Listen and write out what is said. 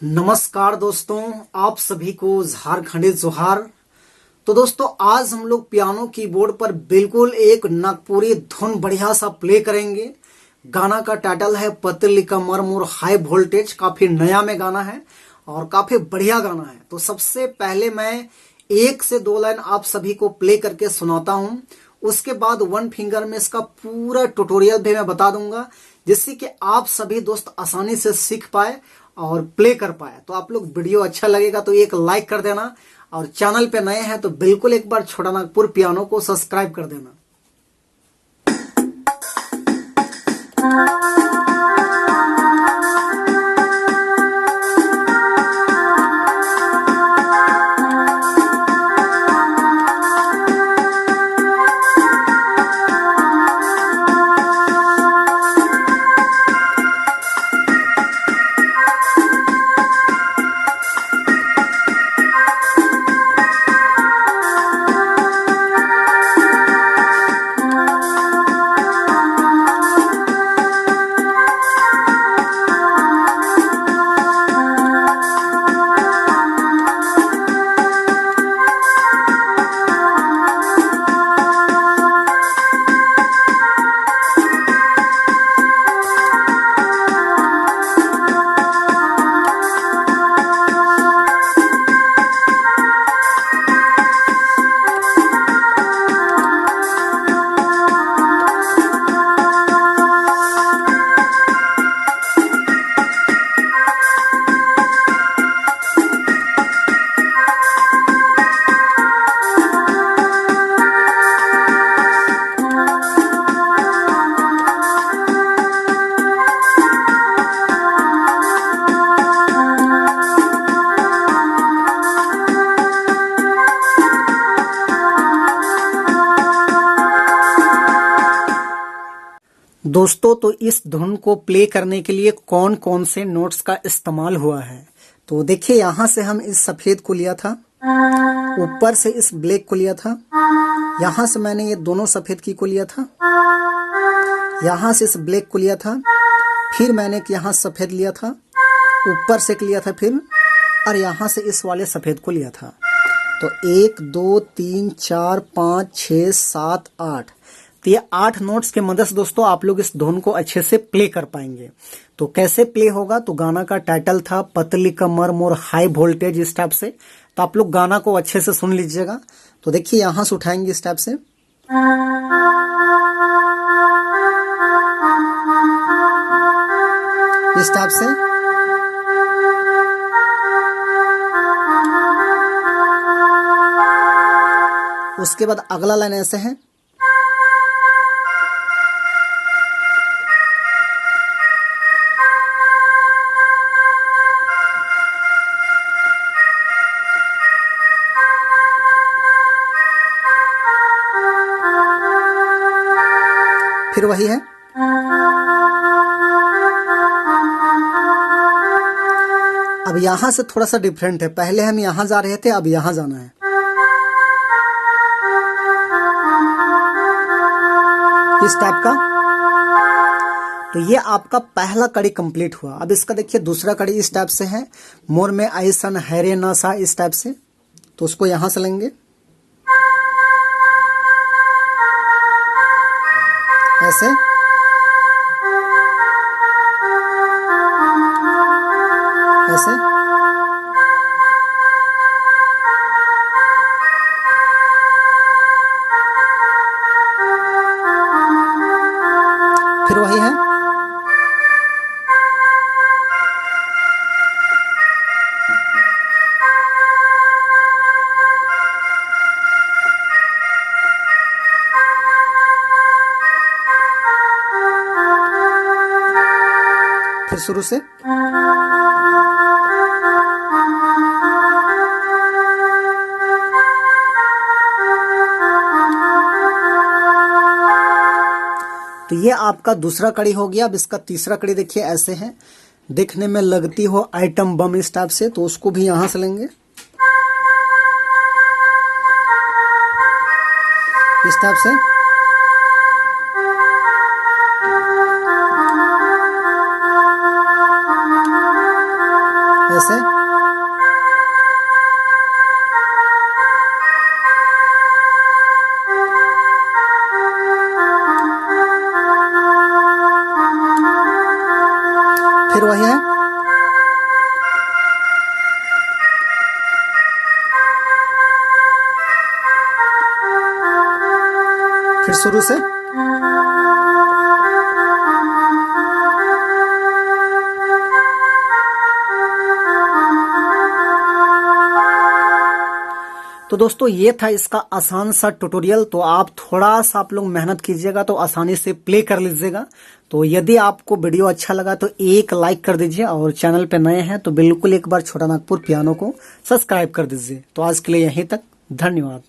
नमस्कार दोस्तों, आप सभी को झारखंडी जोहार। तो दोस्तों, आज हम लोग पियानो कीबोर्ड पर बिल्कुल एक नागपुरी धुन बढ़िया सा प्ले करेंगे। गाना का टाइटल है पतली कमर मोर हाई वोल्टेज। काफी नया में गाना है और काफी बढ़िया गाना है। तो सबसे पहले मैं 1 से 2 लाइन आप सभी को प्ले करके सुनाता हूं। उसके बाद वन फिंगर में इसका पूरा ट्यूटोरियल भी मैं बता दूंगा, जिससे कि आप सभी दोस्त आसानी से सीख पाए और प्ले कर पाए। तो आप लोग वीडियो अच्छा लगेगा तो एक लाइक कर देना, और चैनल पे नए हैं तो बिल्कुल एक बार छोटा नागपुर पियानो को सब्सक्राइब कर देना। दोस्तों, तो इस धुन को प्ले करने के लिए कौन कौन से नोट्स का इस्तेमाल हुआ है, तो देखिए यहां से हम इस सफेद को लिया था, ऊपर से इस ब्लैक को लिया था, यहां से मैंने ये दोनों सफेद की को लिया था, यहां से इस ब्लैक को लिया था, फिर मैंने यहां सफेद लिया था, ऊपर से लिया था फिर, और यहां से इस वाले सफेद को लिया था। तो 1 2 3 4 5 6 7 8, तो ये 8 नोट्स के मदद से दोस्तों आप लोग इस धुन को अच्छे से प्ले कर पाएंगे। तो कैसे प्ले होगा, तो गाना का टाइटल था पतली कमर मोर हाई वोल्टेज, इस टाइप से। तो आप लोग गाना को अच्छे से सुन लीजिएगा। तो देखिए यहां से उठाएंगे इस टाइप से, इस टाइप से, उसके बाद अगला लाइन ऐसे है, फिर वही है, अब यहां से थोड़ा सा डिफरेंट है। पहले हम यहां जा रहे थे, अब यहां जाना है, इस टाइप का। तो ये आपका पहला कड़ी कंप्लीट हुआ। अब इसका देखिए दूसरा कड़ी इस टाइप से है, मोर में ऐसन हैरे नशा, इस टाइप से। तो उसको यहां से लेंगे, ऐसे, ऐसे, फिर वही है, फिर शुरू से, तो ये आपका दूसरा कड़ी हो गया। अब इसका तीसरा कड़ी देखिए ऐसे है, देखने में लगती हो आइटम बम, इस टाइप से। तो उसको भी यहां से लेंगे, इस टाइप से, ऐसे। फिर वही है, फिर शुरू से। तो दोस्तों ये था इसका आसान सा ट्यूटोरियल। तो आप थोड़ा सा आप लोग मेहनत कीजिएगा तो आसानी से प्ले कर लीजिएगा। तो यदि आपको वीडियो अच्छा लगा तो एक लाइक कर दीजिए, और चैनल पे नए हैं तो बिल्कुल एक बार छोटा नागपुर पियानो को सब्सक्राइब कर दीजिए। तो आज के लिए यहीं तक, धन्यवाद।